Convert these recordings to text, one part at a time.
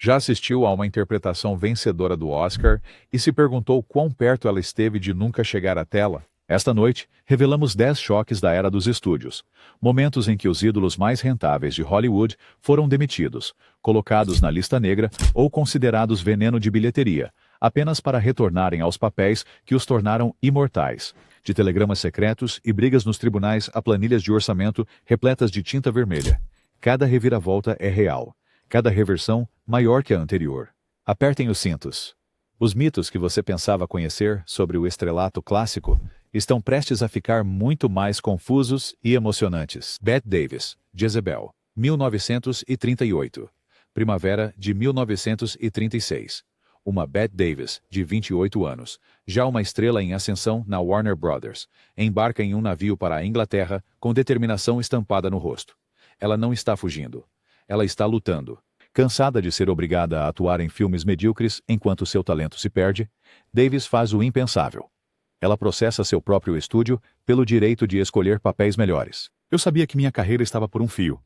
Já assistiu a uma interpretação vencedora do Oscar e se perguntou quão perto ela esteve de nunca chegar à tela? Esta noite, revelamos 10 choques da era dos estúdios, momentos em que os ídolos mais rentáveis de Hollywood foram demitidos, colocados na lista negra ou considerados veneno de bilheteria, apenas para retornarem aos papéis que os tornaram imortais. De telegramas secretos e brigas nos tribunais a planilhas de orçamento repletas de tinta vermelha. Cada reviravolta é real, cada reversão maior que a anterior. Apertem os cintos. Os mitos que você pensava conhecer sobre o estrelato clássico estão prestes a ficar muito mais confusos e emocionantes. Bette Davis, Jezebel, 1938. Primavera de 1936. Uma Bette Davis, de 28 anos, já uma estrela em ascensão na Warner Brothers, embarca em um navio para a Inglaterra com determinação estampada no rosto. Ela não está fugindo. Ela está lutando. Cansada de ser obrigada a atuar em filmes medíocres enquanto seu talento se perde, Davis faz o impensável. Ela processa seu próprio estúdio pelo direito de escolher papéis melhores. Eu sabia que minha carreira estava por um fio.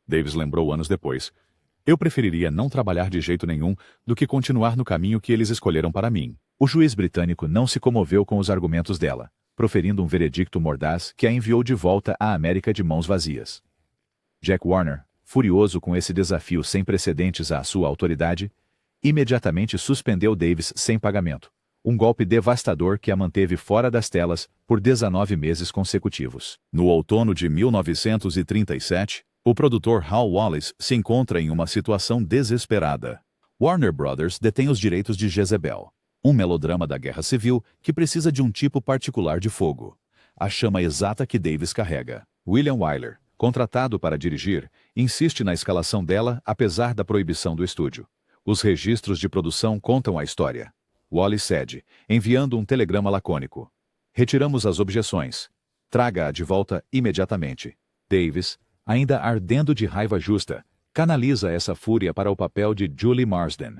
Davis lembrou anos depois. Eu preferiria não trabalhar de jeito nenhum do que continuar no caminho que eles escolheram para mim. O juiz britânico não se comoveu com os argumentos dela, proferindo um veredicto mordaz que a enviou de volta à América de mãos vazias. Jack Warner, furioso com esse desafio sem precedentes à sua autoridade, imediatamente suspendeu Davis sem pagamento. Um golpe devastador que a manteve fora das telas por 19 meses consecutivos. No outono de 1937, o produtor Hal Wallis se encontra em uma situação desesperada. Warner Brothers detém os direitos de Jezebel, um melodrama da Guerra Civil que precisa de um tipo particular de fogo, a chama exata que Davis carrega. William Wyler, contratado para dirigir, insiste na escalação dela apesar da proibição do estúdio. Os registros de produção contam a história. Wallis cede, enviando um telegrama lacônico. Retiramos as objeções. Traga-a de volta imediatamente. Davis, ainda ardendo de raiva justa, canaliza essa fúria para o papel de Julie Marsden,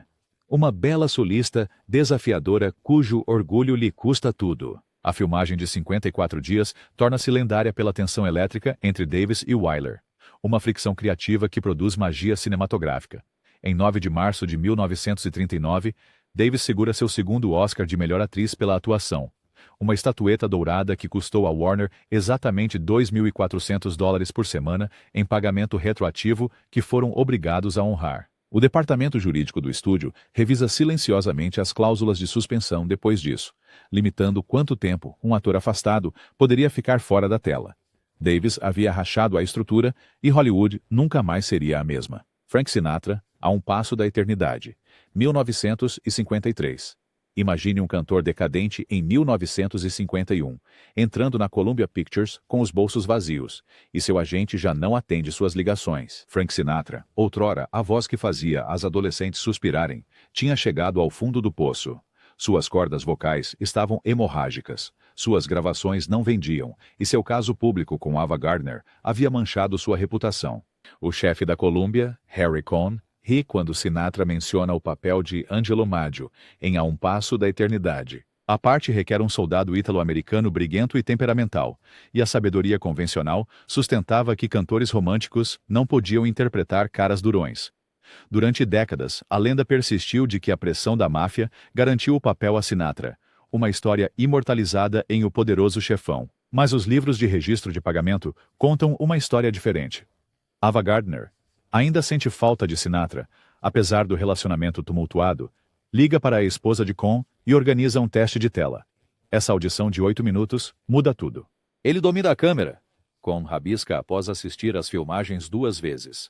uma bela solista desafiadora cujo orgulho lhe custa tudo. A filmagem de 54 dias torna-se lendária pela tensão elétrica entre Davis e Wyler, uma fricção criativa que produz magia cinematográfica. Em 9 de março de 1939, Davis segura seu segundo Oscar de melhor atriz pela atuação, uma estatueta dourada que custou a Warner exatamente $2.400 por semana em pagamento retroativo que foram obrigados a honrar. O departamento jurídico do estúdio revisa silenciosamente as cláusulas de suspensão depois disso, limitando quanto tempo um ator afastado poderia ficar fora da tela. Davis havia rachado a estrutura e Hollywood nunca mais seria a mesma. Frank Sinatra, a um passo da eternidade. 1953. Imagine um cantor decadente em 1951, entrando na Columbia Pictures com os bolsos vazios, e seu agente já não atende suas ligações. Frank Sinatra, outrora a voz que fazia as adolescentes suspirarem, tinha chegado ao fundo do poço. Suas cordas vocais estavam hemorrágicas, suas gravações não vendiam, e seu caso público com Ava Gardner havia manchado sua reputação. O chefe da Columbia, Harry Cohn, ri quando Sinatra menciona o papel de Angelo Maggio em A um Passo da Eternidade. A parte requer um soldado ítalo-americano briguento e temperamental, e a sabedoria convencional sustentava que cantores românticos não podiam interpretar caras durões. Durante décadas, a lenda persistiu de que a pressão da máfia garantiu o papel a Sinatra, uma história imortalizada em O Poderoso Chefão. Mas os livros de registro de pagamento contam uma história diferente. Ava Gardner ainda sente falta de Sinatra, apesar do relacionamento tumultuado, liga para a esposa de Cohn e organiza um teste de tela. Essa audição de 8 minutos muda tudo. Ele domina a câmera. Cohn rabisca após assistir às filmagens 2 vezes.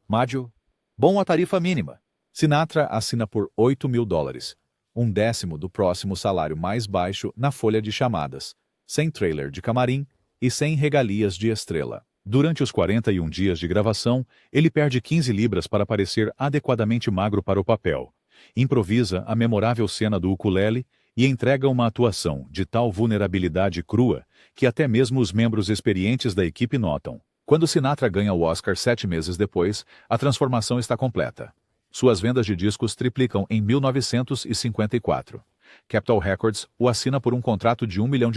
Maggio, bom a tarifa mínima. Sinatra assina por $8.000, um décimo do próximo salário mais baixo na folha de chamadas, sem trailer de camarim e sem regalias de estrela. Durante os 41 dias de gravação, ele perde 15 libras para parecer adequadamente magro para o papel, improvisa a memorável cena do ukulele e entrega uma atuação de tal vulnerabilidade crua que até mesmo os membros experientes da equipe notam. Quando Sinatra ganha o Oscar 7 meses depois, a transformação está completa. Suas vendas de discos triplicam em 1954. Capitol Records o assina por um contrato de $1 milhão.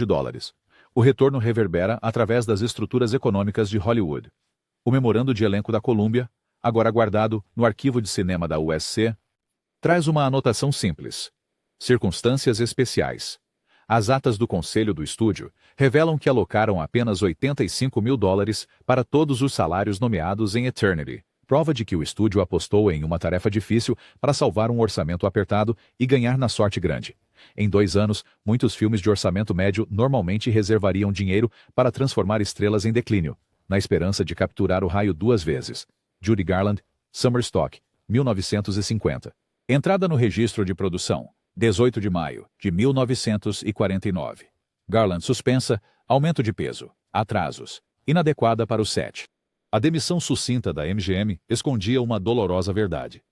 O retorno reverbera através das estruturas econômicas de Hollywood. O memorando de elenco da Columbia, agora guardado no arquivo de cinema da USC, Traz uma anotação simples. Circunstâncias especiais. As atas do conselho do estúdio revelam que alocaram apenas $85 mil para todos os salários nomeados em Eternity, prova de que o estúdio apostou em uma tarefa difícil para salvar um orçamento apertado e ganhar na sorte grande. Em 2 anos, muitos filmes de orçamento médio normalmente reservariam dinheiro para transformar estrelas em declínio, na esperança de capturar o raio 2 vezes. Judy Garland, Summer Stock, 1950. Entrada no registro de produção, 18 de maio de 1949. Garland suspensa, aumento de peso, atrasos, inadequada para o set. A demissão sucinta da MGM escondia uma dolorosa verdade.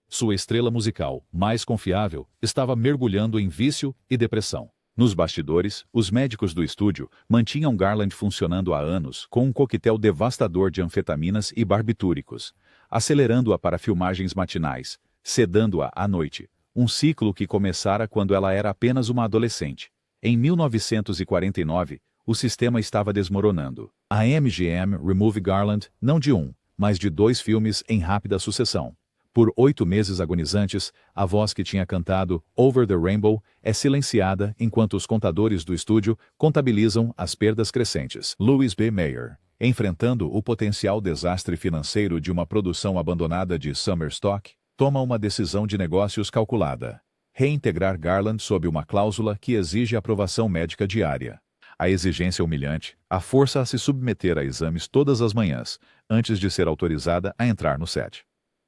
Sua estrela musical, mais confiável, estava mergulhando em vício e depressão. Nos bastidores, os médicos do estúdio mantinham Garland funcionando há anos com um coquetel devastador de anfetaminas e barbitúricos, acelerando-a para filmagens matinais, sedando-a à noite, um ciclo que começara quando ela era apenas uma adolescente. Em 1949, o sistema estava desmoronando. A MGM remove Garland não de um, mas de 2 filmes em rápida sucessão. Por 8 meses agonizantes, a voz que tinha cantado Over the Rainbow é silenciada enquanto os contadores do estúdio contabilizam as perdas crescentes. Louis B. Mayer, enfrentando o potencial desastre financeiro de uma produção abandonada de Summer Stock, toma uma decisão de negócios calculada: reintegrar Garland sob uma cláusula que exige aprovação médica diária. A exigência humilhante a força a se submeter a exames todas as manhãs, antes de ser autorizada a entrar no set.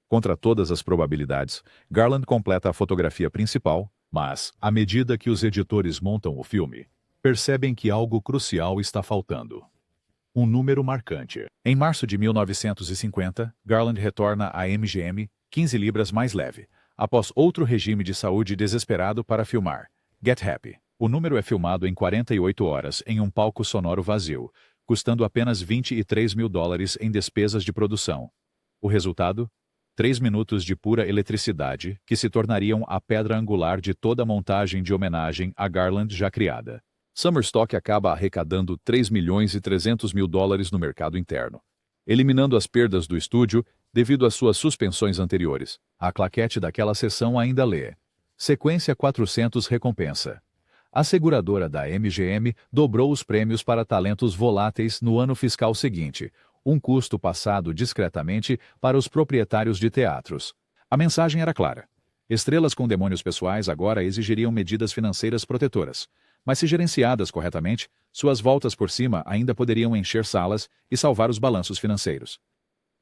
Contra todas as probabilidades, Garland completa a fotografia principal, mas, à medida que os editores montam o filme, percebem que algo crucial está faltando. Um número marcante. Em março de 1950, Garland retorna à MGM 15 libras mais leve, após outro regime de saúde desesperado para filmar Get Happy. O número é filmado em 48 horas em um palco sonoro vazio, custando apenas $23 mil em despesas de produção. O resultado? 3 minutos de pura eletricidade, que se tornariam a pedra angular de toda a montagem de homenagem a Garland já criada. Summer Stock acaba arrecadando $3.3 milhões no mercado interno, eliminando as perdas do estúdio devido às suas suspensões anteriores. A claquete daquela sessão ainda lê: Sequência 400 recompensa. A seguradora da MGM dobrou os prêmios para talentos voláteis no ano fiscal seguinte, um custo passado discretamente para os proprietários de teatros. A mensagem era clara. Estrelas com demônios pessoais agora exigiriam medidas financeiras protetoras, mas se gerenciadas corretamente, suas voltas por cima ainda poderiam encher salas e salvar os balanços financeiros.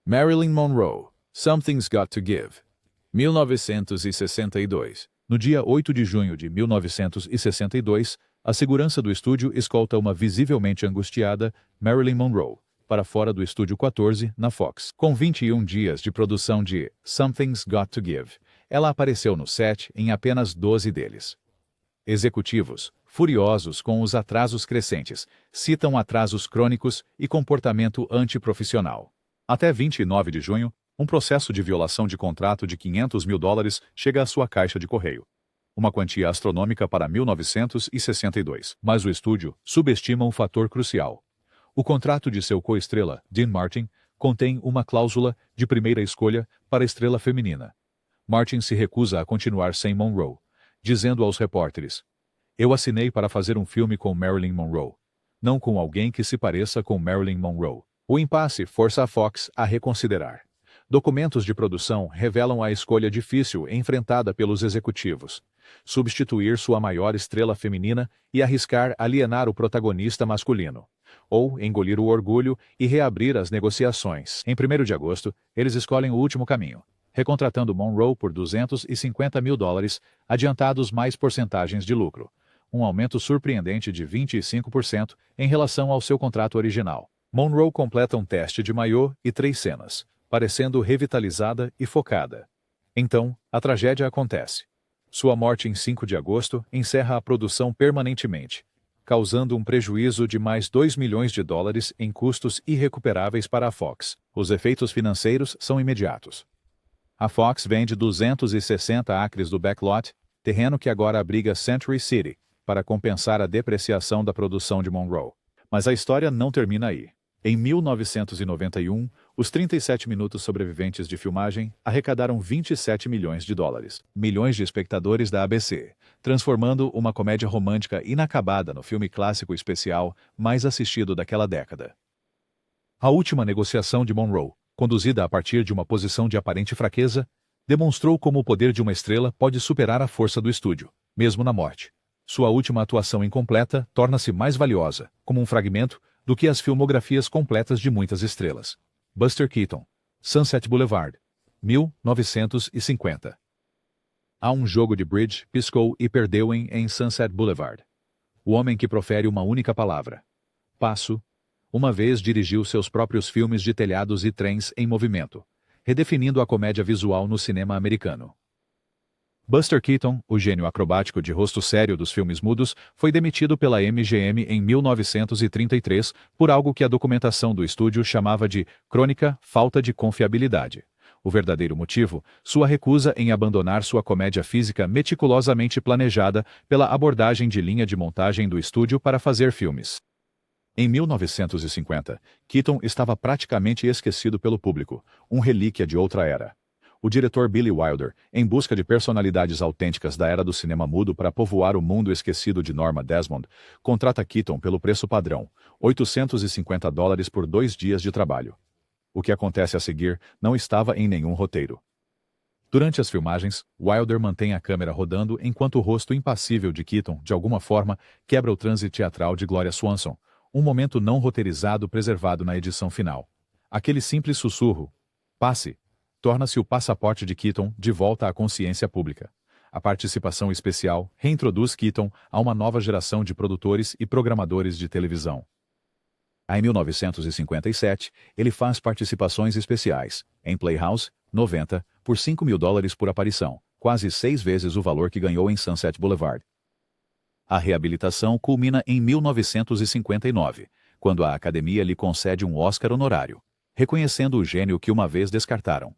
Marilyn Monroe, Something's Got to Give. 1962. No dia 8 de junho de 1962, a segurança do estúdio escolta uma visivelmente angustiada Marilyn Monroe para fora do estúdio 14, na Fox. Com 21 dias de produção de Something's Got to Give, ela apareceu no set em apenas 12 deles. Executivos, furiosos com os atrasos crescentes, citam atrasos crônicos e comportamento antiprofissional. Até 29 de junho, um processo de violação de contrato de $500 mil chega à sua caixa de correio. Uma quantia astronômica para 1962. Mas o estúdio subestima um fator crucial. O contrato de seu co-estrela, Dean Martin, contém uma cláusula de primeira escolha para a estrela feminina. Martin se recusa a continuar sem Monroe, dizendo aos repórteres: "Eu assinei para fazer um filme com Marilyn Monroe, não com alguém que se pareça com Marilyn Monroe." O impasse força a Fox a reconsiderar. Documentos de produção revelam a escolha difícil enfrentada pelos executivos: substituir sua maior estrela feminina e arriscar alienar o protagonista masculino, ou engolir o orgulho e reabrir as negociações. Em 1º de agosto, eles escolhem o último caminho, recontratando Monroe por $250 mil, adiantados mais porcentagens de lucro, um aumento surpreendente de 25% em relação ao seu contrato original. Monroe completa um teste de maiô e 3 cenas, parecendo revitalizada e focada. Então, a tragédia acontece. Sua morte em 5 de agosto encerra a produção permanentemente, causando um prejuízo de mais $2 milhões em custos irrecuperáveis para a Fox. Os efeitos financeiros são imediatos. A Fox vende 260 acres do backlot, terreno que agora abriga Century City, para compensar a depreciação da produção de Monroe. Mas a história não termina aí. Em 1991, Os 37 minutos sobreviventes de filmagem arrecadaram 27 milhões de dólares, milhões de espectadores da ABC, transformando uma comédia romântica inacabada no filme clássico especial mais assistido daquela década. A última negociação de Monroe, conduzida a partir de uma posição de aparente fraqueza, demonstrou como o poder de uma estrela pode superar a força do estúdio, mesmo na morte. Sua última atuação incompleta torna-se mais valiosa, como um fragmento, do que as filmografias completas de muitas estrelas. Buster Keaton, Sunset Boulevard, 1950. Há um jogo de bridge, piscou e perdeu em Sunset Boulevard. O homem que profere uma única palavra. Passo. Uma vez dirigiu seus próprios filmes de telhados e trens em movimento, redefinindo a comédia visual no cinema americano. Buster Keaton, o gênio acrobático de rosto sério dos filmes mudos, foi demitido pela MGM em 1933 por algo que a documentação do estúdio chamava de crônica falta de confiabilidade. O verdadeiro motivo, sua recusa em abandonar sua comédia física meticulosamente planejada pela abordagem de linha de montagem do estúdio para fazer filmes. Em 1950, Keaton estava praticamente esquecido pelo público, um relíquia de outra era. O diretor Billy Wilder, em busca de personalidades autênticas da era do cinema mudo para povoar o mundo esquecido de Norma Desmond, contrata Keaton pelo preço padrão, $850 por 2 dias de trabalho. O que acontece a seguir não estava em nenhum roteiro. Durante as filmagens, Wilder mantém a câmera rodando enquanto o rosto impassível de Keaton, de alguma forma, quebra o transe teatral de Gloria Swanson, um momento não roteirizado preservado na edição final. Aquele simples sussurro, passe, torna-se o passaporte de Keaton de volta à consciência pública. A participação especial reintroduz Keaton a uma nova geração de produtores e programadores de televisão. Em 1957, ele faz participações especiais, em Playhouse, 90, por $5 mil por aparição, quase 6 vezes o valor que ganhou em Sunset Boulevard. A reabilitação culmina em 1959, quando a Academia lhe concede um Oscar honorário, reconhecendo o gênio que uma vez descartaram.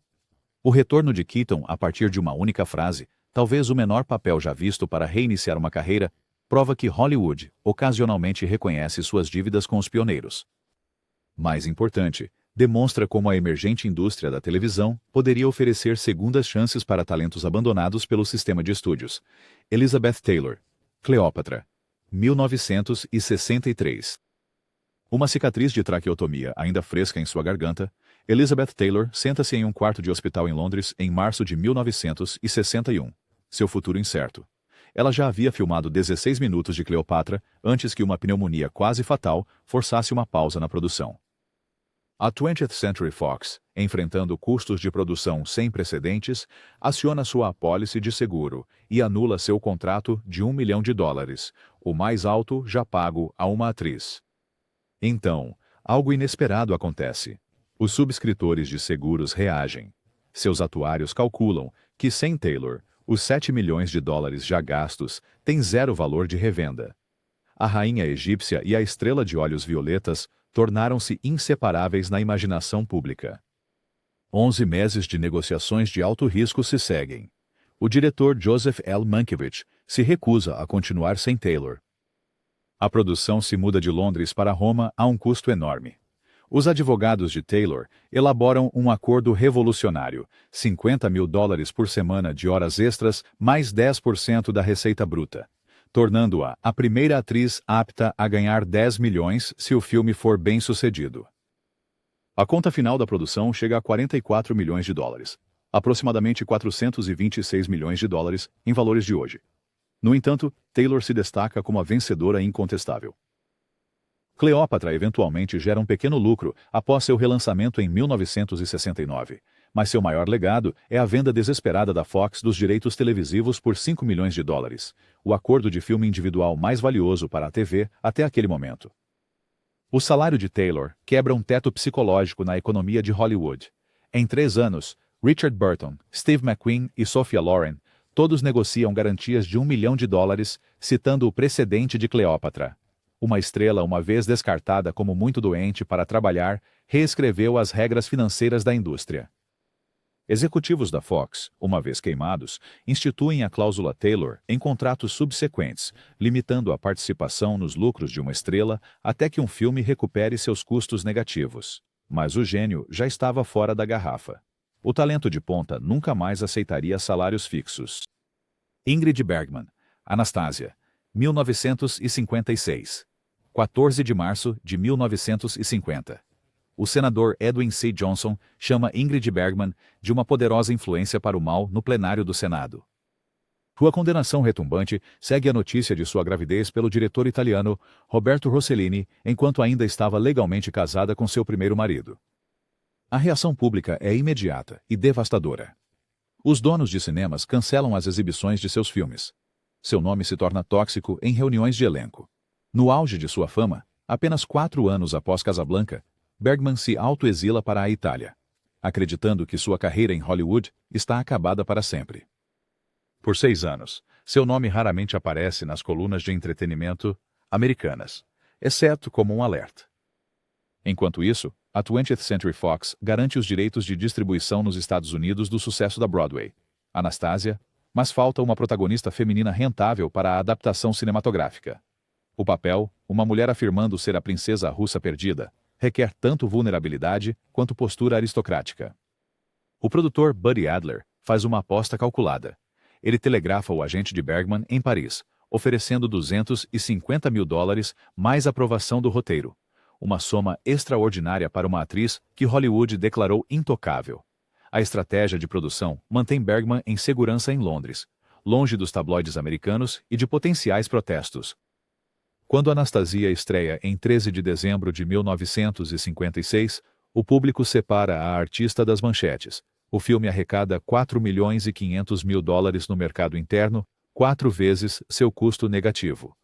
O retorno de Keaton a partir de uma única frase, talvez o menor papel já visto para reiniciar uma carreira, prova que Hollywood ocasionalmente reconhece suas dívidas com os pioneiros. Mais importante, demonstra como a emergente indústria da televisão poderia oferecer segundas chances para talentos abandonados pelo sistema de estúdios. Elizabeth Taylor, Cleópatra, 1963. Uma cicatriz de traqueotomia ainda fresca em sua garganta, Elizabeth Taylor senta-se em um quarto de hospital em Londres em março de 1961. Seu futuro incerto. Ela já havia filmado 16 minutos de Cleópatra antes que uma pneumonia quase fatal forçasse uma pausa na produção. A 20th Century Fox, enfrentando custos de produção sem precedentes, aciona sua apólice de seguro e anula seu contrato de $1 milhão, o mais alto já pago a uma atriz. Então, algo inesperado acontece. Os subscritores de seguros reagem. Seus atuários calculam que, sem Taylor, os $7 milhões já gastos têm zero valor de revenda. A rainha egípcia e a estrela de olhos violetas tornaram-se inseparáveis na imaginação pública. 11 meses de negociações de alto risco se seguem. O diretor Joseph L. Mankiewicz se recusa a continuar sem Taylor. A produção se muda de Londres para Roma a um custo enorme. Os advogados de Taylor elaboram um acordo revolucionário, $50 mil por semana de horas extras mais 10% da receita bruta, tornando-a a primeira atriz apta a ganhar 10 milhões se o filme for bem sucedido. A conta final da produção chega a $44 milhões, aproximadamente $426 milhões em valores de hoje. No entanto, Taylor se destaca como a vencedora incontestável. Cleópatra eventualmente gera um pequeno lucro após seu relançamento em 1969, mas seu maior legado é a venda desesperada da Fox dos direitos televisivos por $5 milhões, o acordo de filme individual mais valioso para a TV até aquele momento. O salário de Taylor quebra um teto psicológico na economia de Hollywood. Em 3 anos, Richard Burton, Steve McQueen e Sophia Loren todos negociam garantias de $1 milhão, citando o precedente de Cleópatra. Uma estrela, uma vez descartada como muito doente para trabalhar, reescreveu as regras financeiras da indústria. Executivos da Fox, uma vez queimados, instituem a cláusula Taylor em contratos subsequentes, limitando a participação nos lucros de uma estrela até que um filme recupere seus custos negativos. Mas o gênio já estava fora da garrafa. O talento de ponta nunca mais aceitaria salários fixos. Ingrid Bergman, Anastasia, 1956. 14 de março de 1950. O senador Edwin C. Johnson chama Ingrid Bergman de uma poderosa influência para o mal no plenário do Senado. Sua condenação retumbante segue a notícia de sua gravidez pelo diretor italiano Roberto Rossellini enquanto ainda estava legalmente casada com seu primeiro marido. A reação pública é imediata e devastadora. Os donos de cinemas cancelam as exibições de seus filmes. Seu nome se torna tóxico em reuniões de elenco. No auge de sua fama, apenas 4 anos após Casablanca, Bergman se autoexila para a Itália, acreditando que sua carreira em Hollywood está acabada para sempre. Por 6 anos, seu nome raramente aparece nas colunas de entretenimento americanas, exceto como um alerta. Enquanto isso, a 20th Century Fox garante os direitos de distribuição nos Estados Unidos do sucesso da Broadway, Anastasia, mas falta uma protagonista feminina rentável para a adaptação cinematográfica. O papel, uma mulher afirmando ser a princesa russa perdida, requer tanto vulnerabilidade quanto postura aristocrática. O produtor Buddy Adler faz uma aposta calculada. Ele telegrafa o agente de Bergman em Paris, oferecendo $250 mil mais aprovação do roteiro. Uma soma extraordinária para uma atriz que Hollywood declarou intocável. A estratégia de produção mantém Bergman em segurança em Londres, longe dos tabloides americanos e de potenciais protestos. Quando Anastasia estreia em 13 de dezembro de 1956, o público separa a artista das manchetes. O filme arrecada $4,5 milhões no mercado interno, 4 vezes seu custo negativo.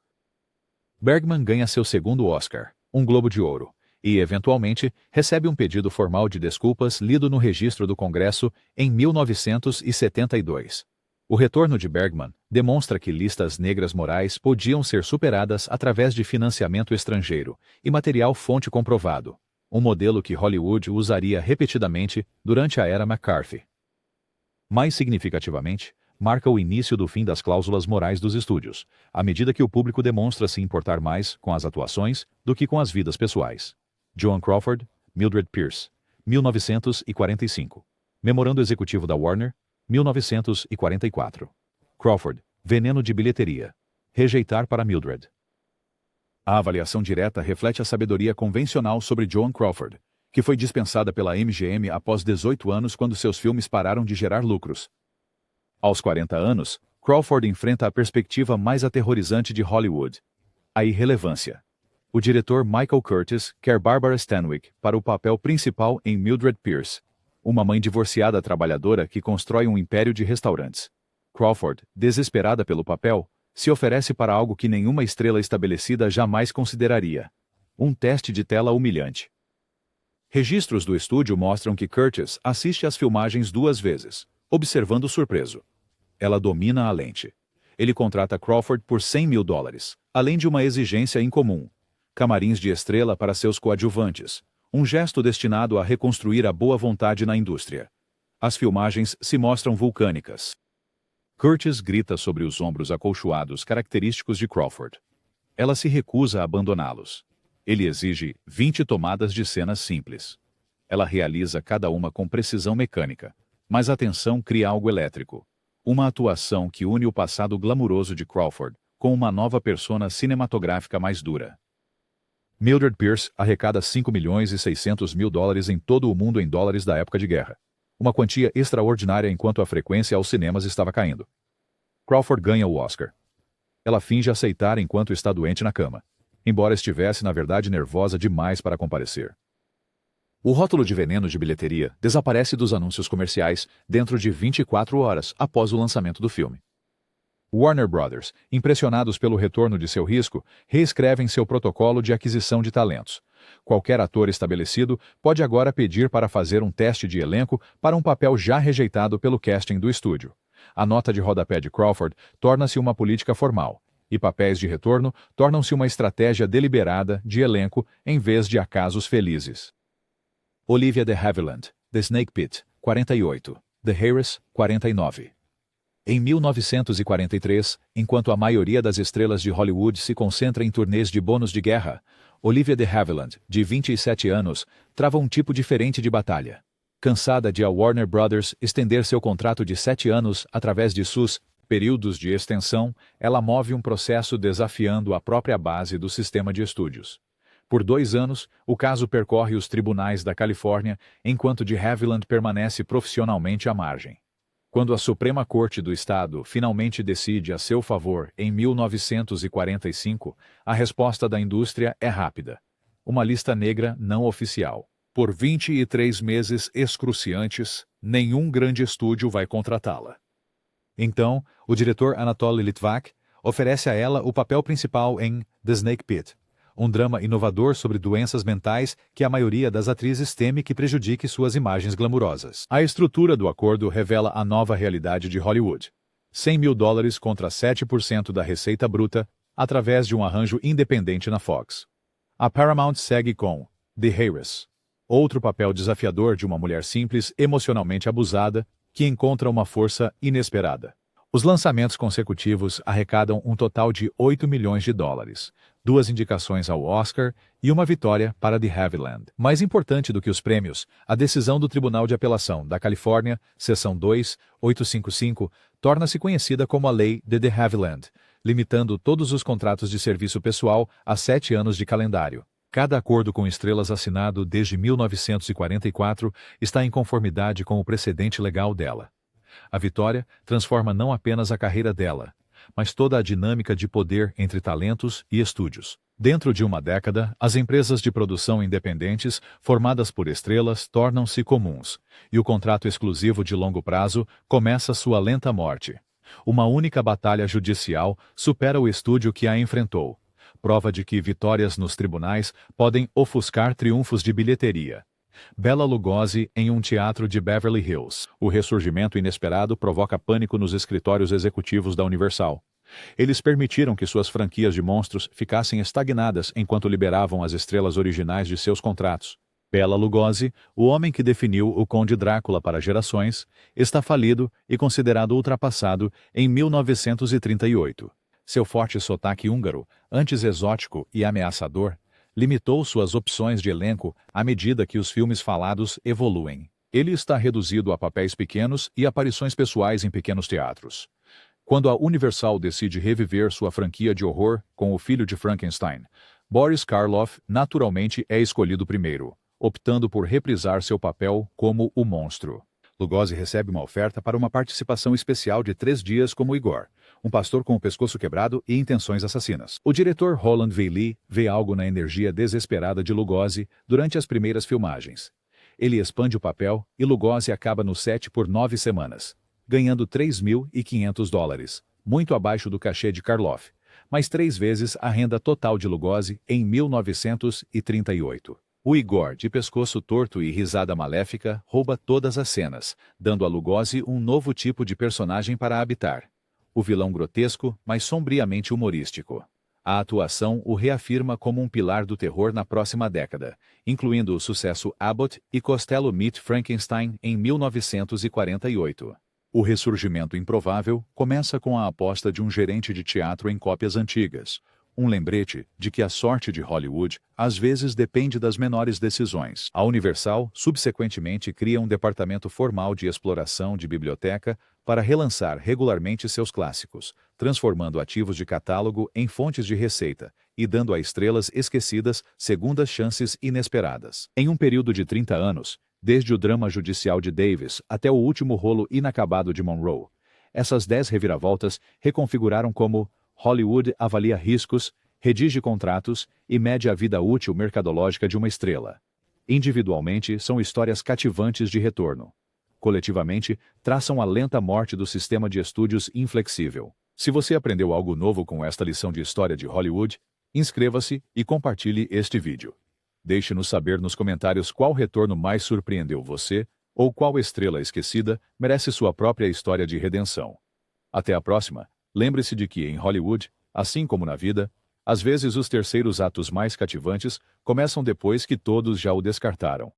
Bergman ganha seu segundo Oscar, um Globo de Ouro, e, eventualmente, recebe um pedido formal de desculpas lido no registro do Congresso em 1972. O retorno de Bergman demonstra que listas negras morais podiam ser superadas através de financiamento estrangeiro e material fonte comprovado, um modelo que Hollywood usaria repetidamente durante a era McCarthy. Mais significativamente, marca o início do fim das cláusulas morais dos estúdios, à medida que o público demonstra se importar mais com as atuações do que com as vidas pessoais. Joan Crawford, Mildred Pierce, 1945. Memorando executivo da Warner, 1944. Crawford, veneno de bilheteria. Rejeitar para Mildred. A avaliação direta reflete a sabedoria convencional sobre Joan Crawford, que foi dispensada pela MGM após 18 anos quando seus filmes pararam de gerar lucros. Aos 40 anos, Crawford enfrenta a perspectiva mais aterrorizante de Hollywood: a irrelevância. O diretor Michael Curtiz quer Barbara Stanwyck para o papel principal em Mildred Pierce, uma mãe divorciada trabalhadora que constrói um império de restaurantes. Crawford, desesperada pelo papel, se oferece para algo que nenhuma estrela estabelecida jamais consideraria: um teste de tela humilhante. Registros do estúdio mostram que Curtiz assiste às filmagens 2 vezes, observando surpreso. Ela domina a lente. Ele contrata Crawford por $100 mil, além de uma exigência incomum: camarins de estrela para seus coadjuvantes, um gesto destinado a reconstruir a boa vontade na indústria. As filmagens se mostram vulcânicas. Curtiz grita sobre os ombros acolchoados característicos de Crawford. Ela se recusa a abandoná-los. Ele exige 20 tomadas de cenas simples. Ela realiza cada uma com precisão mecânica, mas a tensão cria algo elétrico. Uma atuação que une o passado glamuroso de Crawford com uma nova persona cinematográfica mais dura. Mildred Pierce arrecada $5,6 mil em todo o mundo em dólares da época de guerra. Uma quantia extraordinária enquanto a frequência aos cinemas estava caindo. Crawford ganha o Oscar. Ela finge aceitar enquanto está doente na cama, embora estivesse na verdade nervosa demais para comparecer. O rótulo de veneno de bilheteria desaparece dos anúncios comerciais dentro de 24 horas após o lançamento do filme. Warner Brothers, impressionados pelo retorno de seu risco, reescrevem seu protocolo de aquisição de talentos. Qualquer ator estabelecido pode agora pedir para fazer um teste de elenco para um papel já rejeitado pelo casting do estúdio. A nota de rodapé de Crawford torna-se uma política formal, e papéis de retorno tornam-se uma estratégia deliberada de elenco em vez de acasos felizes. Olivia de Havilland, The Snake Pit, 48. The Heiress, 49. Em 1943, enquanto a maioria das estrelas de Hollywood se concentra em turnês de bônus de guerra, Olivia de Havilland, de 27 anos, trava um tipo diferente de batalha. Cansada de a Warner Brothers estender seu contrato de 7 anos através de seus períodos de extensão, ela move um processo desafiando a própria base do sistema de estúdios. Por 2 anos, o caso percorre os tribunais da Califórnia, enquanto de Havilland permanece profissionalmente à margem. Quando a Suprema Corte do Estado finalmente decide a seu favor em 1945, a resposta da indústria é rápida. Uma lista negra não oficial. Por 23 meses excruciantes, nenhum grande estúdio vai contratá-la. Então, o diretor Anatoly Litvak oferece a ela o papel principal em The Snake Pit, um drama inovador sobre doenças mentais que a maioria das atrizes teme que prejudique suas imagens glamurosas. A estrutura do acordo revela a nova realidade de Hollywood. $100 mil contra 7% da receita bruta, através de um arranjo independente na Fox. A Paramount segue com The Heiress, outro papel desafiador de uma mulher simples, emocionalmente abusada, que encontra uma força inesperada. Os lançamentos consecutivos arrecadam um total de $8 milhões, 2 indicações ao Oscar e uma vitória para de Havilland. Mais importante do que os prêmios, a decisão do Tribunal de Apelação da Califórnia, Seção 2.855, torna-se conhecida como a Lei de Havilland, limitando todos os contratos de serviço pessoal a 7 anos de calendário. Cada acordo com estrelas assinado desde 1944 está em conformidade com o precedente legal dela. A vitória transforma não apenas a carreira dela, mas toda a dinâmica de poder entre talentos e estúdios. Dentro de uma década, as empresas de produção independentes, formadas por estrelas, tornam-se comuns, e o contrato exclusivo de longo prazo começa sua lenta morte. Uma única batalha judicial supera o estúdio que a enfrentou, prova de que vitórias nos tribunais podem ofuscar triunfos de bilheteria. Bela Lugosi em um teatro de Beverly Hills. O ressurgimento inesperado provoca pânico nos escritórios executivos da Universal. Eles permitiram que suas franquias de monstros ficassem estagnadas enquanto liberavam as estrelas originais de seus contratos. Bela Lugosi, o homem que definiu o Conde Drácula para gerações, está falido e considerado ultrapassado em 1938. Seu forte sotaque húngaro, antes exótico e ameaçador, limitou suas opções de elenco à medida que os filmes falados evoluem. Ele está reduzido a papéis pequenos e aparições pessoais em pequenos teatros. Quando a Universal decide reviver sua franquia de horror com O Filho de Frankenstein, Boris Karloff naturalmente é escolhido primeiro, optando por reprisar seu papel como o monstro. Lugosi recebe uma oferta para uma participação especial de 3 dias como Igor, um pastor com o pescoço quebrado e intenções assassinas. O diretor Roland V. Lee vê algo na energia desesperada de Lugosi durante as primeiras filmagens. Ele expande o papel e Lugosi acaba no set por 9 semanas, ganhando $3.500, muito abaixo do cachê de Karloff, mas 3 vezes a renda total de Lugosi em 1938. O Igor, de pescoço torto e risada maléfica, rouba todas as cenas, dando a Lugosi um novo tipo de personagem para habitar. O vilão grotesco, mas sombriamente humorístico. A atuação o reafirma como um pilar do terror na próxima década, incluindo o sucesso Abbott e Costello Meet Frankenstein em 1948. O ressurgimento improvável começa com a aposta de um gerente de teatro em cópias antigas, um lembrete de que a sorte de Hollywood às vezes depende das menores decisões. A Universal subsequentemente cria um departamento formal de exploração de biblioteca para relançar regularmente seus clássicos, transformando ativos de catálogo em fontes de receita e dando a estrelas esquecidas segundas chances inesperadas. Em um período de 30 anos, desde o drama judicial de Davis até o último rolo inacabado de Monroe, essas 10 reviravoltas reconfiguraram como Hollywood avalia riscos, redige contratos e mede a vida útil mercadológica de uma estrela. Individualmente, são histórias cativantes de retorno. Coletivamente, traçam a lenta morte do sistema de estúdios inflexível. Se você aprendeu algo novo com esta lição de história de Hollywood, inscreva-se e compartilhe este vídeo. Deixe-nos saber nos comentários qual retorno mais surpreendeu você ou qual estrela esquecida merece sua própria história de redenção. Até a próxima. Lembre-se de que em Hollywood, assim como na vida, às vezes os terceiros atos mais cativantes começam depois que todos já o descartaram.